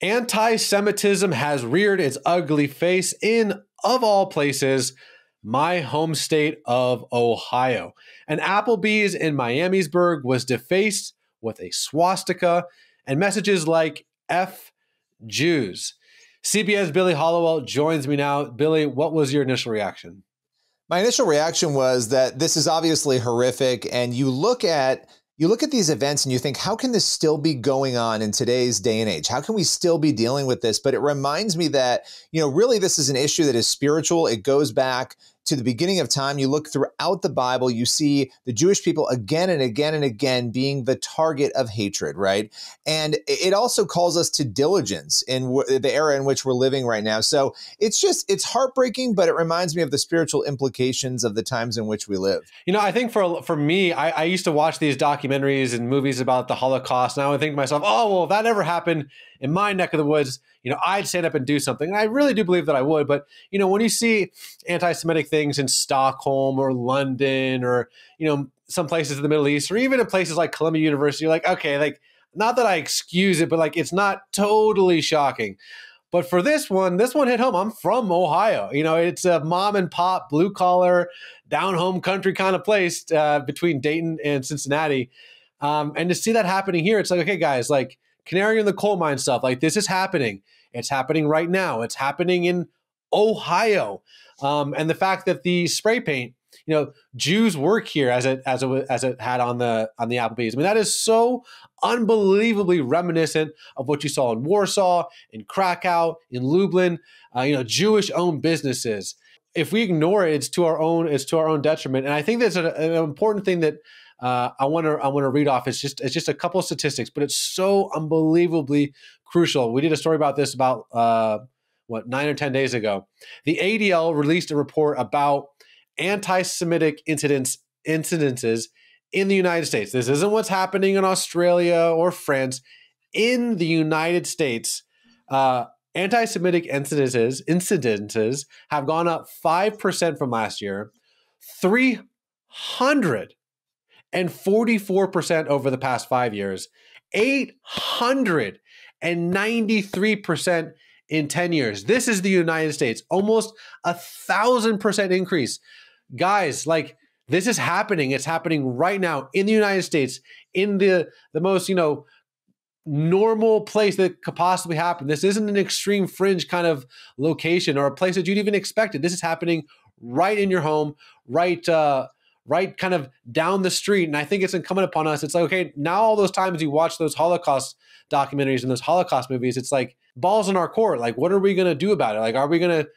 Anti-Semitism has reared its ugly face in, of all places, my home state of Ohio. An Applebee's in Miamisburg was defaced with a swastika and messages like F Jews. CBN's Billy Hallowell joins me now. Billy, what was your initial reaction? My initial reaction was that this is obviously horrific, and you look at these events and you think, how can this still be going on in today's day and age? How can we still be dealing with this? But it reminds me that, really this is an issue that is spiritual. It goes back to the beginning of time. You look throughout the Bible, you see the Jewish people again and again and again being the target of hatred, right? And it also calls us to diligence in the era in which we're living right now. So it's heartbreaking, but it reminds me of the spiritual implications of the times in which we live. I think for me, I used to watch these documentaries and movies about the Holocaust, and I would think to myself, oh, well, if that ever happened in my neck of the woods, I'd stand up and do something. And I really do believe that I would. But, when you see anti-Semitic things in Stockholm or London or, some places in the Middle East or even in places like Columbia University, you're like, okay, like, not that I excuse it, but like, it's not totally shocking. But for this one hit home. I'm from Ohio. It's a mom and pop, blue collar, down home country kind of place between Dayton and Cincinnati. And to see that happening here, it's like, okay, guys, like, canary in the coal mine stuff. Like, this is happening. It's happening right now. It's happening in Ohio. And the fact that the spray paint, Jews work here as it had on the Applebee's. I mean, that is so unbelievably reminiscent of what you saw in Warsaw, in Krakow, in Lublin, Jewish owned businesses. If we ignore it, it's to our own detriment. And I think that's an important thing that I want to read off. It's just a couple of statistics, but it's so unbelievably crucial. We did a story about this about 9 or 10 days ago. The ADL released a report about anti-Semitic incidences in the United States. This isn't what's happening in Australia or France. In the United States, anti-Semitic incidences have gone up 5% from last year, 344% over the past 5 years, 893% in 10 years. This is the United States, almost 1,000% increase. Guys, like, this is happening. It's happening right now in the United States, in the most, normal place that could possibly happen. This isn't an extreme fringe kind of location or a place that you'd even expect it. This is happening right in your home, right kind of down the street. And I think it's incumbent upon us. It's like, okay, now all those times you watch those Holocaust documentaries and those Holocaust movies, it's like balls in our court. Like, what are we going to do about it? Like, are we going to,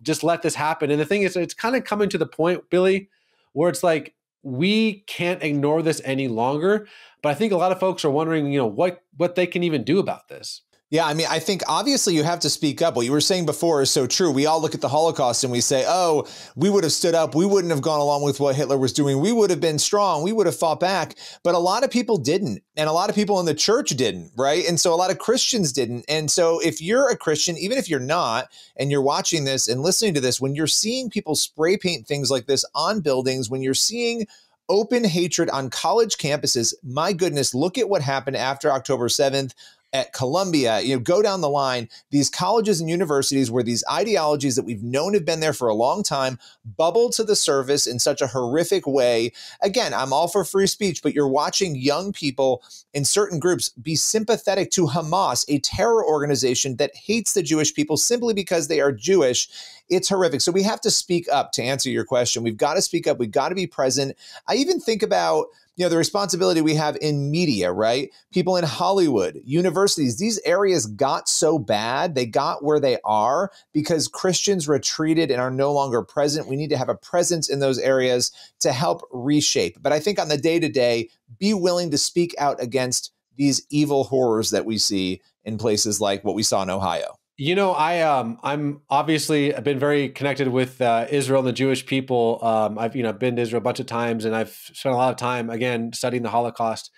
just let this happen? And the thing is, it's kind of coming to the point, Billy, where it's like, we can't ignore this any longer. But I think a lot of folks are wondering, what they can even do about this. Yeah, I mean, I think obviously you have to speak up. What you were saying before is so true. We all look at the Holocaust and we say, oh, we would have stood up. We wouldn't have gone along with what Hitler was doing. We would have been strong. We would have fought back. But a lot of people didn't. And a lot of people in the church didn't, right? And so a lot of Christians didn't. And so if you're a Christian, even if you're not, and you're watching this and listening to this, when you're seeing people spray paint things like this on buildings, when you're seeing open hatred on college campuses, my goodness, look at what happened after October 7th. At Columbia, go down the line, these colleges and universities where these ideologies that we've known have been there for a long time bubble to the surface in such a horrific way. Again, I'm all for free speech, but you're watching young people in certain groups be sympathetic to Hamas, a terror organization that hates the Jewish people simply because they are Jewish. It's horrific. So we have to speak up to answer your question. We've got to speak up. We've got to be present. I even think about the responsibility we have in media, right? People in Hollywood, universities, these areas got so bad. They got where they are because Christians retreated and are no longer present. We need to have a presence in those areas to help reshape. But I think on the day-to-day, be willing to speak out against these evil horrors that we see in places like what we saw in Ohio. I'm obviously I've been very connected with Israel and the Jewish people. I've been to Israel a bunch of times, and I've spent a lot of time again studying the Holocaust.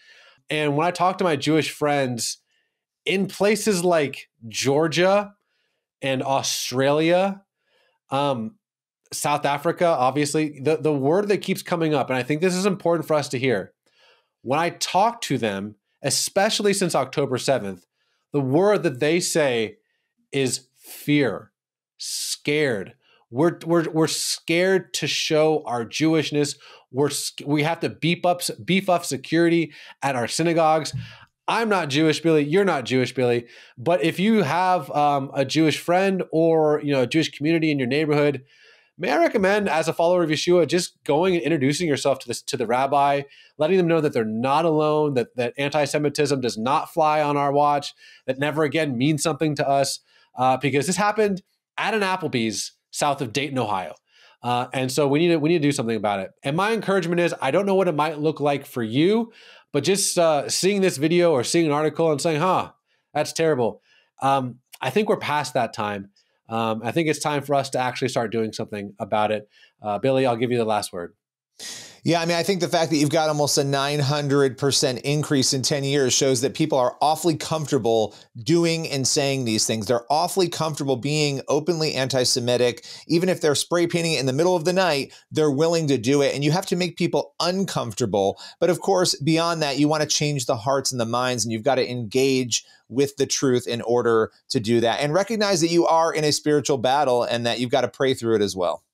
And when I talk to my Jewish friends in places like Georgia and Australia, South Africa, obviously, the word that keeps coming up, and I think this is important for us to hear, when I talk to them, especially since October 7th, the word that they say is fear, scared. We're scared to show our Jewishness. We have to beef up security at our synagogues. I'm not Jewish, Billy. You're not Jewish, Billy. But if you have a Jewish friend or a Jewish community in your neighborhood, may I recommend, as a follower of Yeshua, just going and introducing yourself to the rabbi, letting them know that they're not alone, that anti-Semitism does not fly on our watch, that never again means something to us, because this happened at an Applebee's south of Dayton, Ohio. And so we need to do something about it. And my encouragement is, I don't know what it might look like for you, but just seeing this video or seeing an article and saying, that's terrible. I think we're past that time. I think it's time for us to actually start doing something about it. Billy, I'll give you the last word. Yeah, I mean, I think the fact that you've got almost a 900% increase in 10 years shows that people are awfully comfortable doing and saying these things. They're awfully comfortable being openly anti-Semitic. Even if they're spray painting it in the middle of the night, they're willing to do it. And you have to make people uncomfortable. But of course, beyond that, you want to change the hearts and the minds, and you've got to engage with the truth in order to do that. And recognize that you are in a spiritual battle and that you've got to pray through it as well.